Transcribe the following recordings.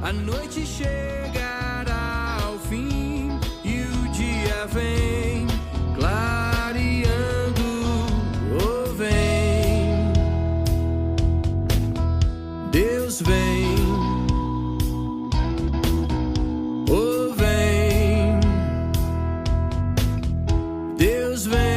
A noite chegará ao fim e o dia vem clareando, oh vem, Deus vem, oh vem, Deus vem.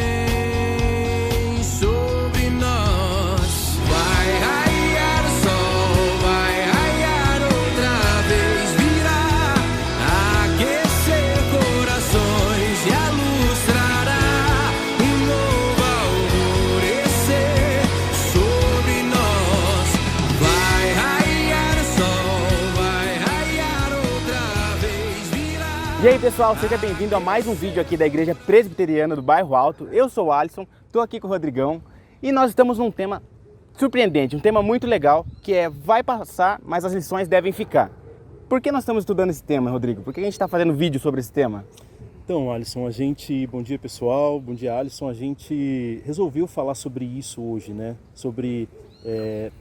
E aí pessoal, seja bem-vindo a mais um vídeo aqui da Igreja Presbiteriana do Bairro Alto. Eu sou o Alisson, estou aqui com o Rodrigão e nós estamos num tema surpreendente, um tema muito legal, que é vai passar, mas as lições devem ficar. Por que nós estamos estudando esse tema, Rodrigo? Por que a gente está fazendo vídeo sobre esse tema? Então, Alisson, bom dia pessoal, bom dia Alisson, a gente resolveu falar sobre isso hoje, né? Sobre,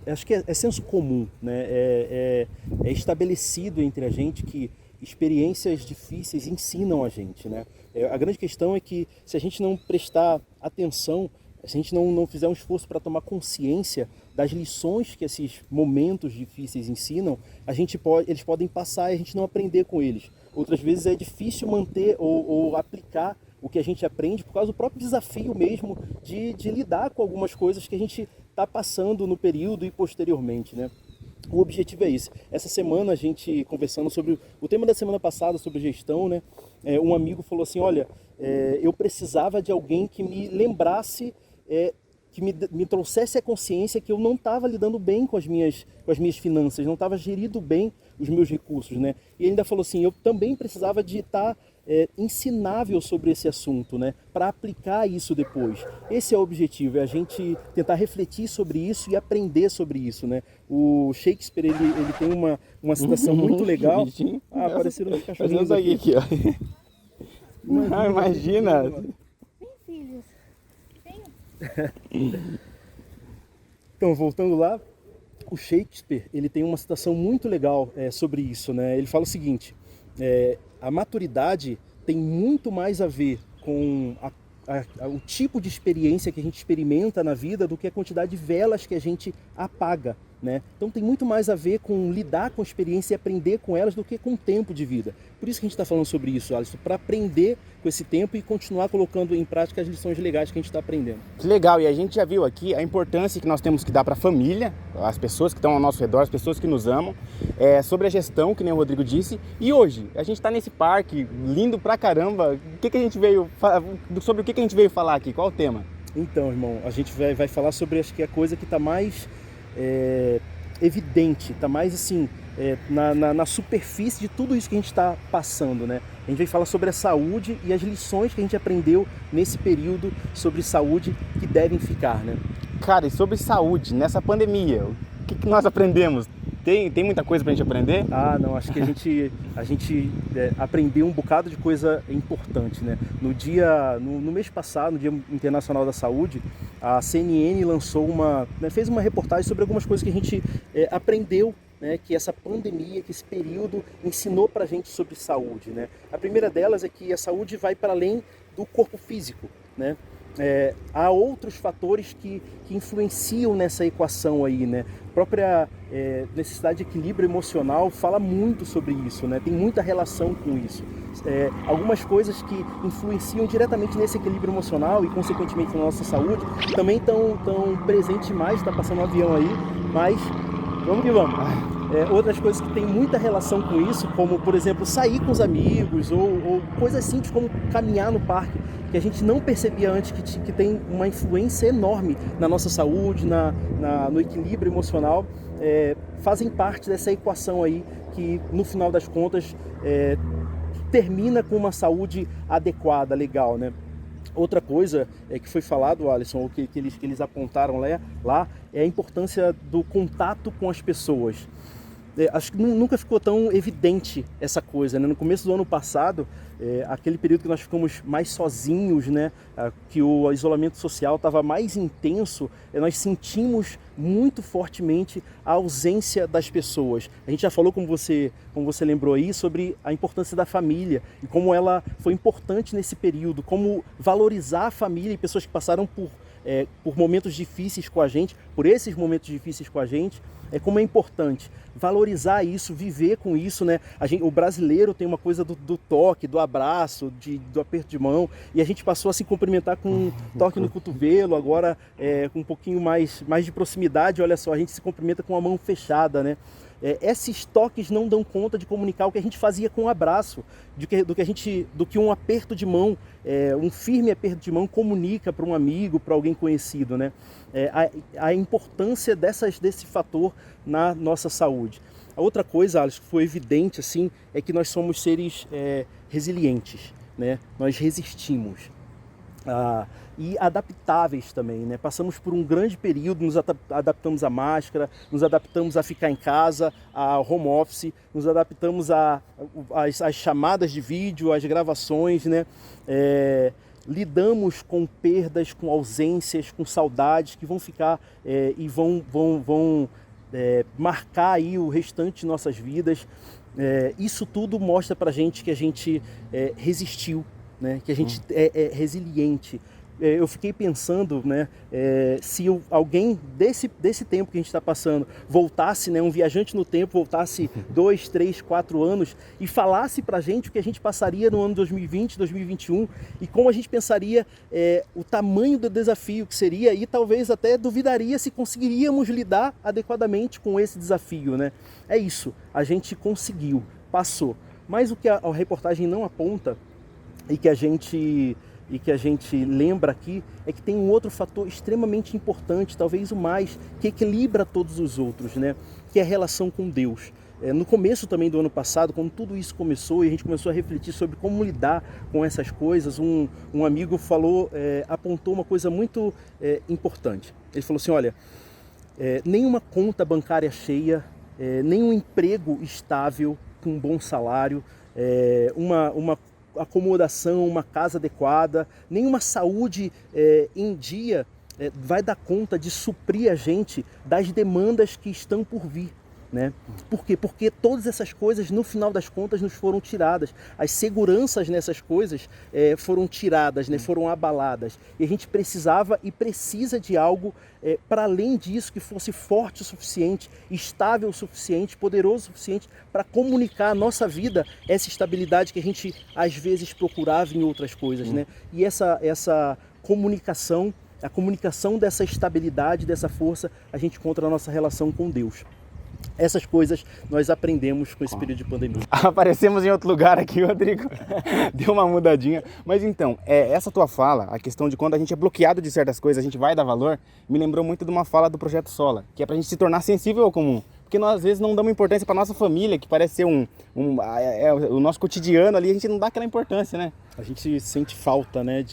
acho que é senso comum, né? É estabelecido entre a gente que experiências difíceis ensinam a gente, né? A grande questão é que se a gente não prestar atenção, se a gente não fizer um esforço para tomar consciência das lições que esses momentos difíceis ensinam, eles podem passar e a gente não aprender com eles. Outras vezes é difícil manter ou aplicar o que a gente aprende por causa do próprio desafio mesmo de lidar com algumas coisas que a gente está passando no período e posteriormente, né? O objetivo é esse. Essa semana a gente conversando sobre o tema da semana passada, sobre gestão, né? Um amigo falou assim, olha, eu precisava de alguém que me lembrasse, que me trouxesse a consciência que eu não estava lidando bem com as minhas finanças, não estava gerindo bem os meus recursos, né? E ele ainda falou assim, eu também precisava de estar ensinável sobre esse assunto, né? Para aplicar isso depois. Esse é o objetivo, é a gente tentar refletir sobre isso e aprender sobre isso, né? O Shakespeare, ele tem uma citação muito legal. Apareceram os cachorrinhos aqui, ó. Imagina. Tem filhos. Tenho. Então, voltando lá, o Shakespeare, ele tem uma citação muito legal sobre isso, né? Ele fala o seguinte, a maturidade tem muito mais a ver com o tipo de experiência que a gente experimenta na vida do que a quantidade de velas que a gente apaga, né? Então tem muito mais a ver com lidar com a experiência e aprender com elas do que com o tempo de vida. Por isso que a gente está falando sobre isso, Alisson, para aprender com esse tempo e continuar colocando em prática as lições legais que a gente está aprendendo. Legal, e a gente já viu aqui a importância que nós temos que dar para a família, as pessoas que estão ao nosso redor, as pessoas que nos amam, sobre a gestão, que nem o Rodrigo disse. E hoje, a gente está nesse parque lindo pra caramba. Sobre o que a gente veio falar aqui? Qual o tema? Então, irmão, a gente vai falar sobre, acho que a coisa que está mais evidente, está mais assim, na superfície de tudo isso que a gente está passando, né? A gente vai falar sobre a saúde e as lições que a gente aprendeu nesse período sobre saúde que devem ficar, né? Cara, e sobre saúde, nessa pandemia, o que nós aprendemos? Tem muita coisa pra gente aprender? Ah, não, acho que a gente aprendeu um bocado de coisa importante, né? No mês passado, no Dia Internacional da Saúde, a CNN lançou fez uma reportagem sobre algumas coisas que a gente aprendeu, né, que essa pandemia, que esse período ensinou pra gente sobre saúde, né? A primeira delas é que a saúde vai para além do corpo físico, né? Há outros fatores que influenciam nessa equação aí, né? A própria necessidade de equilíbrio emocional fala muito sobre isso, né? Tem muita relação com isso. Algumas coisas que influenciam diretamente nesse equilíbrio emocional e consequentemente na nossa saúde também estão presentes demais, está passando um avião aí, mas vamos que vamos. Outras coisas que têm muita relação com isso, como por exemplo sair com os amigos ou coisas simples como caminhar no parque, que a gente não percebia antes que tem uma influência enorme na nossa saúde, no equilíbrio emocional, fazem parte dessa equação aí que no final das contas termina com uma saúde adequada, legal, né? Outra coisa que foi falado, Alisson, ou que eles apontaram lá, é a importância do contato com as pessoas. acho que nunca ficou tão evidente essa coisa, né? No começo do ano passado, aquele período que nós ficamos mais sozinhos, né? Que o isolamento social estava mais intenso, nós sentimos muito fortemente a ausência das pessoas. A gente já falou, como você lembrou aí, sobre a importância da família e como ela foi importante nesse período, como valorizar a família e pessoas que passaram por momentos difíceis com a gente, por esses momentos difíceis com a gente, como é importante valorizar isso, viver com isso, né? O brasileiro tem uma coisa do toque, do abraço, do aperto de mão, e a gente passou a se cumprimentar com um toque no cotovelo, agora com um pouquinho mais de proximidade, olha só, a gente se cumprimenta com a mão fechada, né? Esses toques não dão conta de comunicar o que a gente fazia com um abraço, do que um aperto de mão, um firme aperto de mão comunica para um amigo, para alguém conhecido, né? A importância desse fator na nossa saúde. A outra coisa, Alisson, que foi evidente assim, é que nós somos seres resilientes, né? Nós resistimos. E adaptáveis também, né? Passamos por um grande período, nos adaptamos à máscara, nos adaptamos a ficar em casa, ao home office, nos adaptamos às chamadas de vídeo, às gravações, né? Lidamos com perdas, com ausências, com saudades que vão ficar e vão marcar aí o restante de nossas vidas. Isso tudo mostra pra gente que a gente resistiu, né? Que a gente é resiliente. Eu fiquei pensando, né, se alguém desse tempo que a gente está passando voltasse, né, um viajante no tempo, voltasse 2, 3, 4 anos e falasse pra gente o que a gente passaria no ano 2020, 2021 e como a gente pensaria o tamanho do desafio que seria e talvez até duvidaria se conseguiríamos lidar adequadamente com esse desafio, né? É isso, a gente conseguiu, passou. Mas o que a reportagem não aponta e que a gente lembra aqui é que tem um outro fator extremamente importante, talvez o mais, que equilibra todos os outros, né? Que é a relação com Deus. No começo também do ano passado, quando tudo isso começou e a gente começou a refletir sobre como lidar com essas coisas, um amigo apontou uma coisa muito importante. Ele falou assim, olha, nenhuma conta bancária cheia, nenhum emprego estável, com um bom salário, uma acomodação, uma casa adequada, nenhuma saúde em dia vai dar conta de suprir a gente das demandas que estão por vir, né? Por quê? Porque todas essas coisas, no final das contas, nos foram tiradas. As seguranças nessas coisas foram tiradas, né? Foram abaladas. E a gente precisava e precisa de algo para além disso, que fosse forte o suficiente, estável o suficiente, poderoso o suficiente para comunicar à nossa vida essa estabilidade que a gente às vezes procurava em outras coisas, né? E essa comunicação, a comunicação dessa estabilidade, dessa força, a gente encontra na nossa relação com Deus. Essas coisas nós aprendemos com esse período de pandemia. Aparecemos em outro lugar aqui, Rodrigo. Deu uma mudadinha. Mas então, essa tua fala, a questão de quando a gente é bloqueado de certas coisas, a gente vai dar valor, me lembrou muito de uma fala do Projeto Sola, que é pra gente se tornar sensível ao comum. Porque nós às vezes não damos importância pra nossa família, que parece ser o nosso cotidiano ali, a gente não dá aquela importância, né? A gente sente falta, né,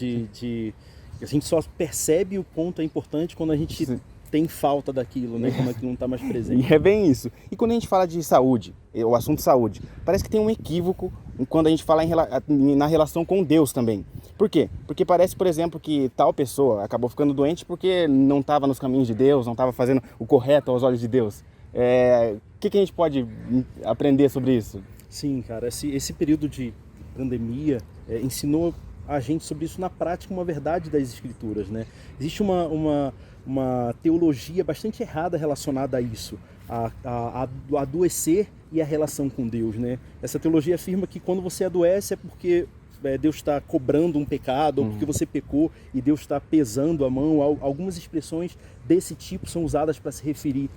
a gente só percebe o ponto importante quando a gente... Sim. Tem falta daquilo, né? Como aquilo não está mais presente. E é bem isso. E quando a gente fala de saúde, o assunto saúde, parece que tem um equívoco quando a gente fala na relação com Deus também. Por quê? Porque parece, por exemplo, que tal pessoa acabou ficando doente porque não estava nos caminhos de Deus, não estava fazendo o correto aos olhos de Deus. O que a gente pode aprender sobre isso? Sim, cara. Esse período de pandemia ensinou a gente sobre isso na prática, uma verdade das Escrituras, né? Existe uma teologia bastante errada relacionada a isso, a adoecer e a relação com Deus, né? Essa teologia afirma que quando você adoece é porque Deus está cobrando um pecado, ou porque você pecou e Deus está pesando a mão. Algumas expressões desse tipo são usadas para se referir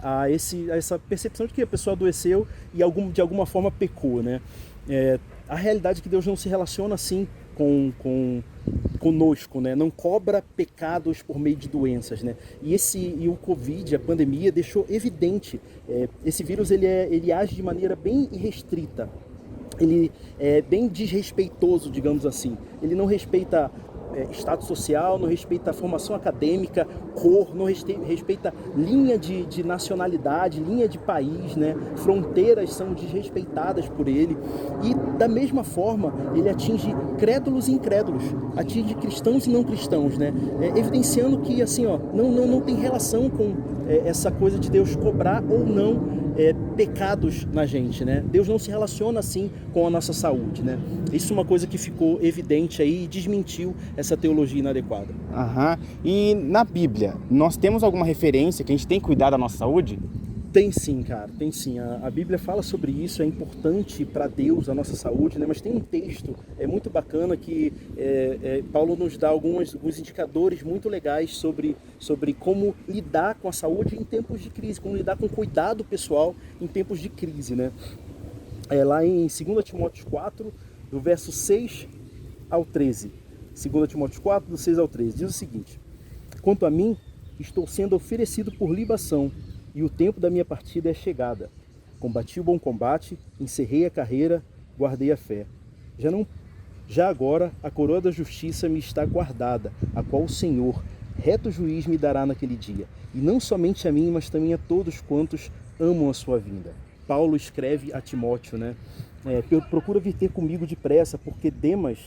a essa percepção de que a pessoa adoeceu e de alguma forma pecou, né? A realidade é que Deus não se relaciona assim conosco, né? Não cobra pecados por meio de doenças, né? E o Covid, a pandemia, deixou evidente, esse vírus ele age de maneira bem irrestrita, ele é bem desrespeitoso, digamos assim. Ele não respeita status social, não respeita formação acadêmica, cor, não respeita linha de nacionalidade, linha de país, né? Fronteiras são desrespeitadas por ele. E da mesma forma, ele atinge crédulos e incrédulos, atinge cristãos e não cristãos, né? Evidenciando que assim, ó, não tem relação com essa coisa de Deus cobrar ou não pecados na gente, né? Deus não se relaciona assim com a nossa saúde, né? Isso é uma coisa que ficou evidente aí e desmentiu essa teologia inadequada. E na Bíblia, nós temos alguma referência que a gente tem que cuidar da nossa saúde? Tem sim, cara, tem sim. A Bíblia fala sobre isso, é importante para Deus a nossa saúde, né? Mas tem um texto muito bacana que Paulo nos dá alguns indicadores muito legais sobre como lidar com a saúde em tempos de crise, como lidar com cuidado pessoal em tempos de crise, né? Lá em 2 Timóteo 4, do verso 6 ao 13. 2 Timóteo 4, do 6 ao 13, diz o seguinte: quanto a mim, estou sendo oferecido por libação, e o tempo da minha partida é chegada. Combati o bom combate, encerrei a carreira, guardei a fé. Já agora a coroa da justiça me está guardada, a qual o Senhor, reto juiz, me dará naquele dia. E não somente a mim, mas também a todos quantos amam a sua vinda. Paulo escreve a Timóteo, né? Procura vir ter comigo depressa, porque Demas,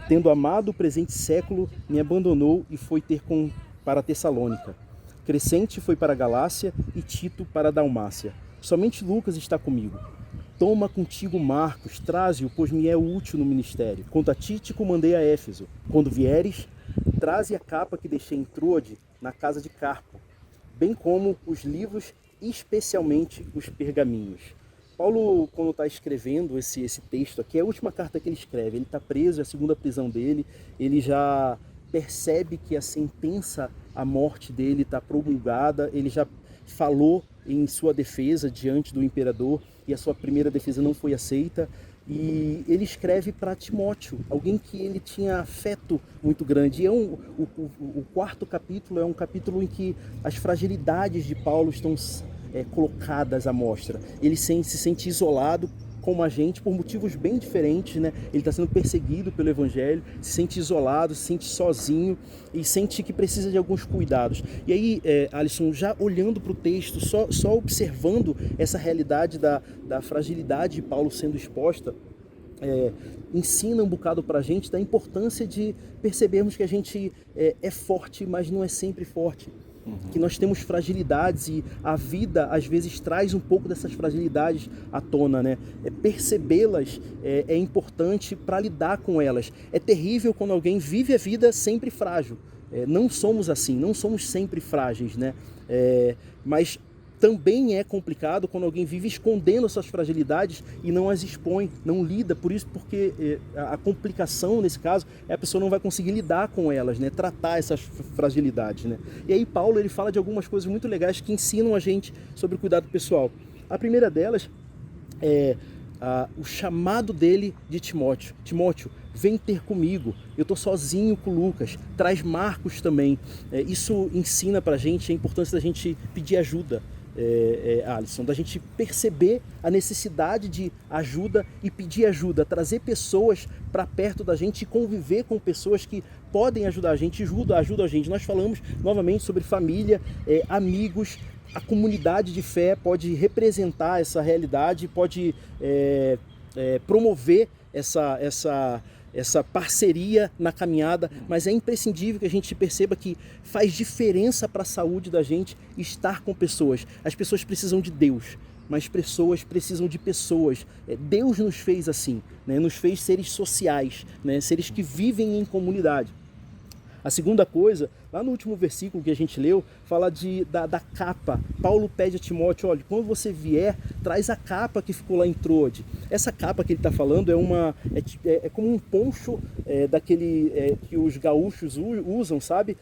tendo amado o presente século, me abandonou e foi para Tessalônica. Crescente foi para a Galácia e Tito para a Dalmácia. Somente Lucas está comigo. Toma contigo Marcos, traze-o, pois me é útil no ministério. Quanto a ti, te comandei a Éfeso. Quando vieres, traze a capa que deixei em Troade, na casa de Carpo, bem como os livros, especialmente os pergaminhos. Paulo, quando está escrevendo esse texto aqui, é a última carta que ele escreve. Ele está preso, é a segunda prisão dele, ele já percebe que a sentença à morte dele está promulgada, ele já falou em sua defesa diante do imperador e a sua primeira defesa não foi aceita, e ele escreve para Timóteo, alguém que ele tinha afeto muito grande. E o quarto capítulo é um capítulo em que as fragilidades de Paulo estão colocadas à mostra. Ele se sente isolado como a gente, por motivos bem diferentes, né? Ele está sendo perseguido pelo Evangelho, se sente isolado, se sente sozinho e sente que precisa de alguns cuidados. E aí, Alisson, já olhando para o texto, só observando essa realidade da fragilidade de Paulo sendo exposta, ensina um bocado para a gente da importância de percebermos que a gente é forte, mas não é sempre forte. Que nós temos fragilidades e a vida às vezes traz um pouco dessas fragilidades à tona, né? Percebê-las é importante para lidar com elas. É terrível quando alguém vive a vida sempre frágil. Não somos assim, não somos sempre frágeis, né? Mas também é complicado quando alguém vive escondendo essas fragilidades e não as expõe, não lida, porque a complicação nesse caso é a pessoa não vai conseguir lidar com elas, né? Tratar essas fragilidades, né? E aí Paulo ele fala de algumas coisas muito legais que ensinam a gente sobre o cuidado pessoal. A primeira delas é o chamado dele de Timóteo. Timóteo, vem ter comigo, eu estou sozinho com o Lucas, traz Marcos também. Isso ensina pra gente a importância da gente pedir ajuda. Alisson, da gente perceber a necessidade de ajuda e pedir ajuda, trazer pessoas para perto da gente e conviver com pessoas que podem ajudar a gente, ajudam a gente. Nós falamos novamente sobre família, amigos, a comunidade de fé pode representar essa realidade, pode promover essa parceria na caminhada, mas é imprescindível que a gente perceba que faz diferença para a saúde da gente estar com pessoas. As pessoas precisam de Deus, mas pessoas precisam de pessoas. Deus nos fez assim, né? Nos fez seres sociais, né? Seres que vivem em comunidade. A segunda coisa, lá no último versículo que a gente leu, fala da capa. Paulo pede a Timóteo, olha, quando você vier, traz a capa que ficou lá em Troade. Essa capa que ele está falando é como um poncho daquele que os gaúchos usam, sabe?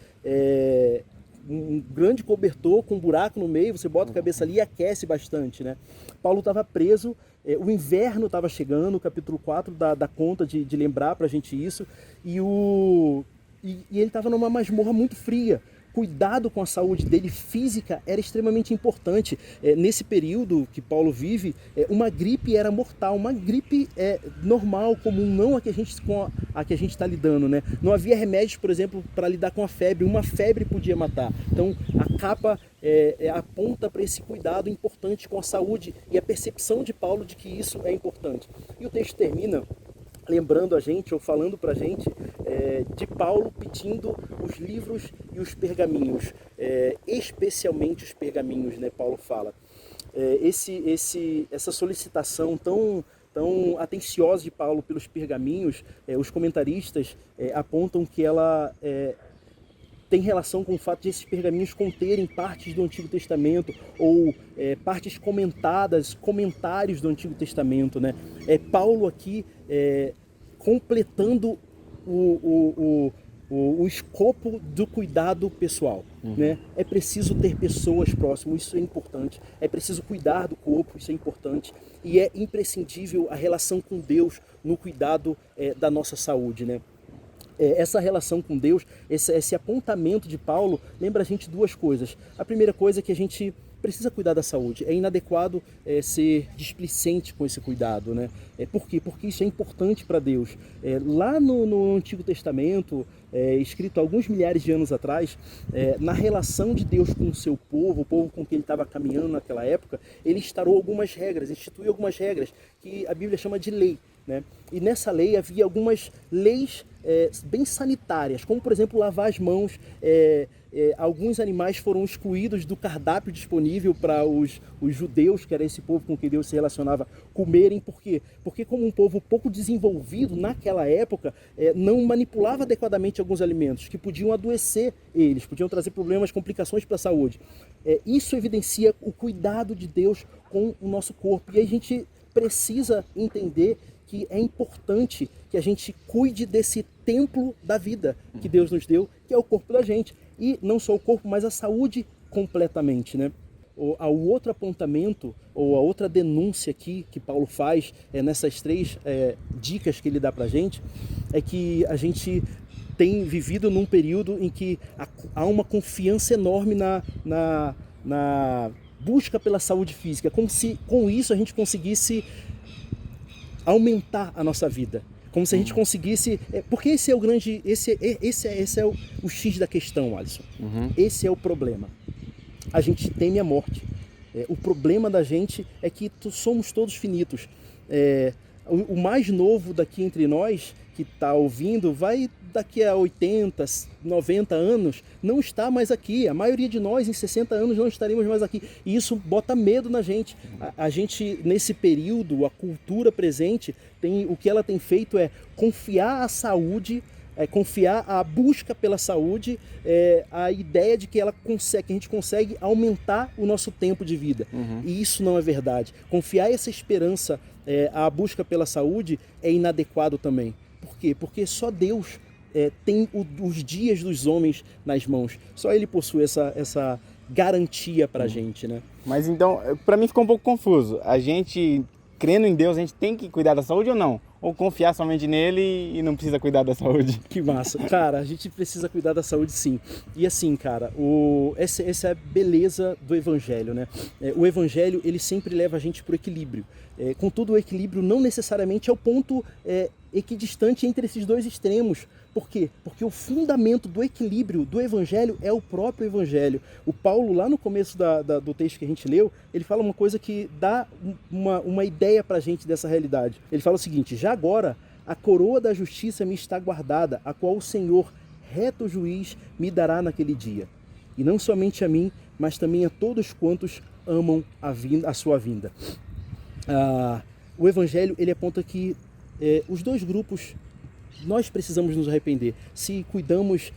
Um grande cobertor com um buraco no meio, você bota a cabeça ali e aquece bastante, né? Paulo estava preso, o inverno estava chegando, o capítulo 4 dá conta de lembrar para a gente isso, e ele estava numa masmorra muito fria, cuidado com a saúde dele física era extremamente importante. Nesse período que Paulo vive, uma gripe era mortal, uma gripe normal, comum, não a que a gente está lidando, né? Não havia remédios, por exemplo, para lidar com a febre. Uma febre podia matar. Então a capa aponta para esse cuidado importante com a saúde e a percepção de Paulo de que isso é importante. E o texto termina lembrando a gente, ou falando para a gente, de Paulo pedindo os livros e os pergaminhos, especialmente os pergaminhos, né? Paulo fala. Essa solicitação tão atenciosa de Paulo pelos pergaminhos, os comentaristas apontam que ela tem relação com o fato de esses pergaminhos conterem partes do Antigo Testamento ou partes comentadas, comentários do Antigo Testamento, né? Paulo aqui completando o escopo do cuidado pessoal, né? É preciso ter pessoas próximas, isso é importante. É preciso cuidar do corpo, isso é importante. E é imprescindível a relação com Deus no cuidado da nossa saúde, né? Essa relação com Deus, esse apontamento de Paulo, lembra a gente duas coisas. A primeira coisa é que a gente precisa cuidar da saúde. É inadequado ser displicente com esse cuidado, né? Por quê? Porque isso é importante para Deus. Lá no Antigo Testamento, escrito alguns milhares de anos atrás, na relação de Deus com o seu povo, o povo com quem ele estava caminhando naquela época, ele instituiu algumas regras que a Bíblia chama de lei, né? E nessa lei havia algumas leis bem sanitárias, como por exemplo lavar as mãos. Alguns animais foram excluídos do cardápio disponível para os judeus, que era esse povo com quem Deus se relacionava, comerem. Por quê? Porque como um povo pouco desenvolvido naquela época, não manipulava adequadamente alguns alimentos que podiam adoecer eles, podiam trazer problemas, complicações para a saúde. Isso evidencia o cuidado de Deus com o nosso corpo. E a gente precisa entender que é importante que a gente cuide desse templo da vida que Deus nos deu, que é o corpo da gente. E não só o corpo, mas a saúde completamente, né? O outro apontamento, ou a outra denúncia aqui que Paulo faz nessas três dicas que ele dá pra gente, é que a gente tem vivido num período em que há uma confiança enorme na busca pela saúde física, como se com isso a gente conseguisse aumentar a nossa vida, como se a gente conseguisse, porque esse é o grande, esse é o X da questão, Alisson. Esse é o problema. A gente teme a morte. O problema da gente é que somos todos finitos. O mais novo daqui entre nós, que está ouvindo, vai daqui a 80, 90 anos, não está mais aqui. A maioria de nós, em 60 anos, não estaremos mais aqui. E isso bota medo na gente. A gente, nesse período, a cultura presente, o que ela tem feito é confiar a saúde, confiar a busca pela saúde, a ideia de que a gente consegue aumentar o nosso tempo de vida. E isso não é verdade. Confiar essa esperança, a busca pela saúde, é inadequado também. Por quê? Porque só Deus tem os dias dos homens nas mãos. Só Ele possui essa garantia pra gente, né? Mas então, pra mim ficou um pouco confuso. A gente, crendo em Deus, a gente tem que cuidar da saúde ou não? Ou confiar somente nele e não precisa cuidar da saúde? Que massa. Cara, a gente precisa cuidar da saúde, sim. E assim, cara, essa é a beleza do Evangelho, né? O Evangelho, ele sempre leva a gente pro equilíbrio. Contudo, o equilíbrio não necessariamente é o ponto equidistante entre esses dois extremos. Por quê? Porque o fundamento do equilíbrio do Evangelho é o próprio Evangelho. O Paulo, lá no começo do texto que a gente leu, ele fala uma coisa que dá uma ideia pra gente dessa realidade. Ele fala o seguinte: já agora a coroa da justiça me está guardada, a qual o Senhor, reto juiz, me dará naquele dia. E não somente a mim, mas também a todos quantos amam a sua vinda. O Evangelho, ele aponta que os dois grupos, nós precisamos nos arrepender. Se cuidamos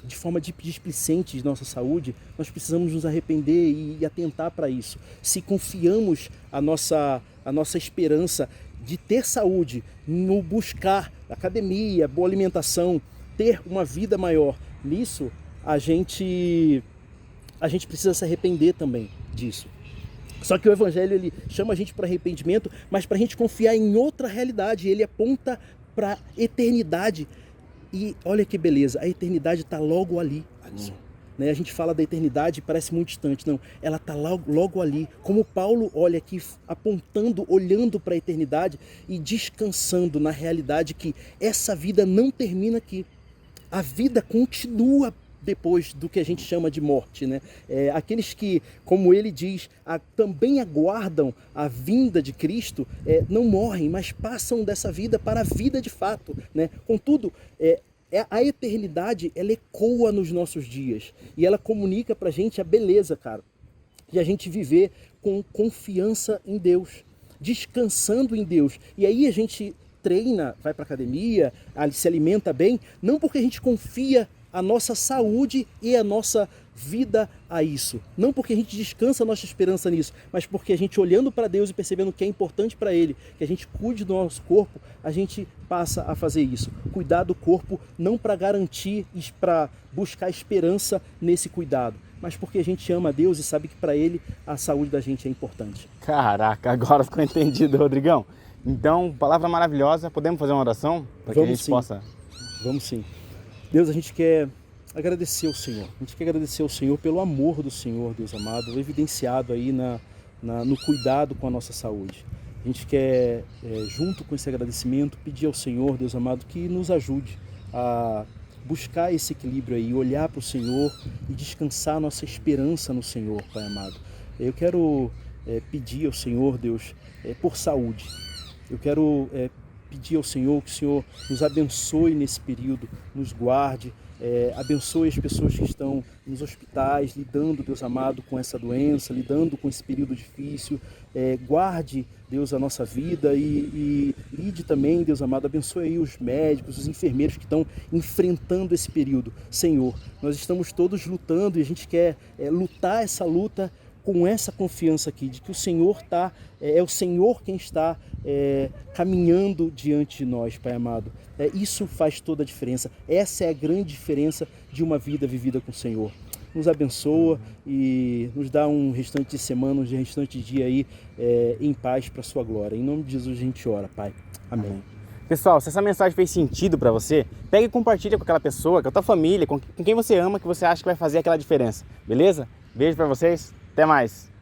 de forma displicente de nossa saúde, nós precisamos nos arrepender e atentar para isso. Se confiamos a nossa esperança de ter saúde, no buscar academia, boa alimentação, ter uma vida maior, nisso a gente precisa se arrepender também disso. Só que o Evangelho, ele chama a gente para arrependimento, mas para a gente confiar em outra realidade. Ele aponta para a eternidade. E olha que beleza, a eternidade está logo ali, Alisson. né? A gente fala da eternidade e parece muito distante. Não, ela está logo ali. Como Paulo olha aqui, apontando, olhando para a eternidade e descansando na realidade que essa vida não termina aqui. A vida continua depois do que a gente chama de morte, né? Aqueles que, como ele diz, também aguardam a vinda de Cristo, não morrem, mas passam dessa vida para a vida de fato, né? Contudo, a eternidade, ela ecoa nos nossos dias e ela comunica pra gente a beleza, cara, de a gente viver com confiança em Deus, descansando em Deus. E aí a gente treina, vai pra academia, se alimenta bem, não porque a gente confia a nossa saúde e a nossa vida a isso. Não porque a gente descansa a nossa esperança nisso, mas porque a gente olhando para Deus e percebendo que é importante para Ele, que a gente cuide do nosso corpo, a gente passa a fazer isso. Cuidar do corpo não para garantir, para buscar esperança nesse cuidado, mas porque a gente ama a Deus e sabe que para Ele a saúde da gente é importante. Caraca, agora ficou entendido, Rodrigão. Então, palavra maravilhosa. Podemos fazer uma oração para que a gente possa... Vamos sim. Deus, a gente quer agradecer ao Senhor. A gente quer agradecer ao Senhor pelo amor do Senhor, Deus amado, evidenciado aí no cuidado com a nossa saúde. A gente quer, junto com esse agradecimento, pedir ao Senhor, Deus amado, que nos ajude a buscar esse equilíbrio aí, olhar para o Senhor e descansar nossa esperança no Senhor, Pai amado. Eu quero pedir ao Senhor, Deus, por saúde. Eu quero pedir ao Senhor que o Senhor nos abençoe nesse período, nos guarde, abençoe as pessoas que estão nos hospitais, lidando, Deus amado, com essa doença, lidando com esse período difícil. Guarde, Deus, a nossa vida e lide também, Deus amado, abençoe aí os médicos, os enfermeiros que estão enfrentando esse período. Senhor, nós estamos todos lutando e a gente quer lutar essa luta com essa confiança aqui, de que o Senhor é o Senhor quem está caminhando diante de nós, Pai amado. Isso faz toda a diferença. Essa é a grande diferença de uma vida vivida com o Senhor. Nos abençoa e nos dá um restante de semana, um restante de dia aí em paz para a sua glória. Em nome de Jesus a gente ora, Pai. Amém. Pessoal, se essa mensagem fez sentido para você, pega e compartilha com aquela pessoa, com a tua família, com quem você ama, que você acha que vai fazer aquela diferença. Beleza? Beijo para vocês. Até mais!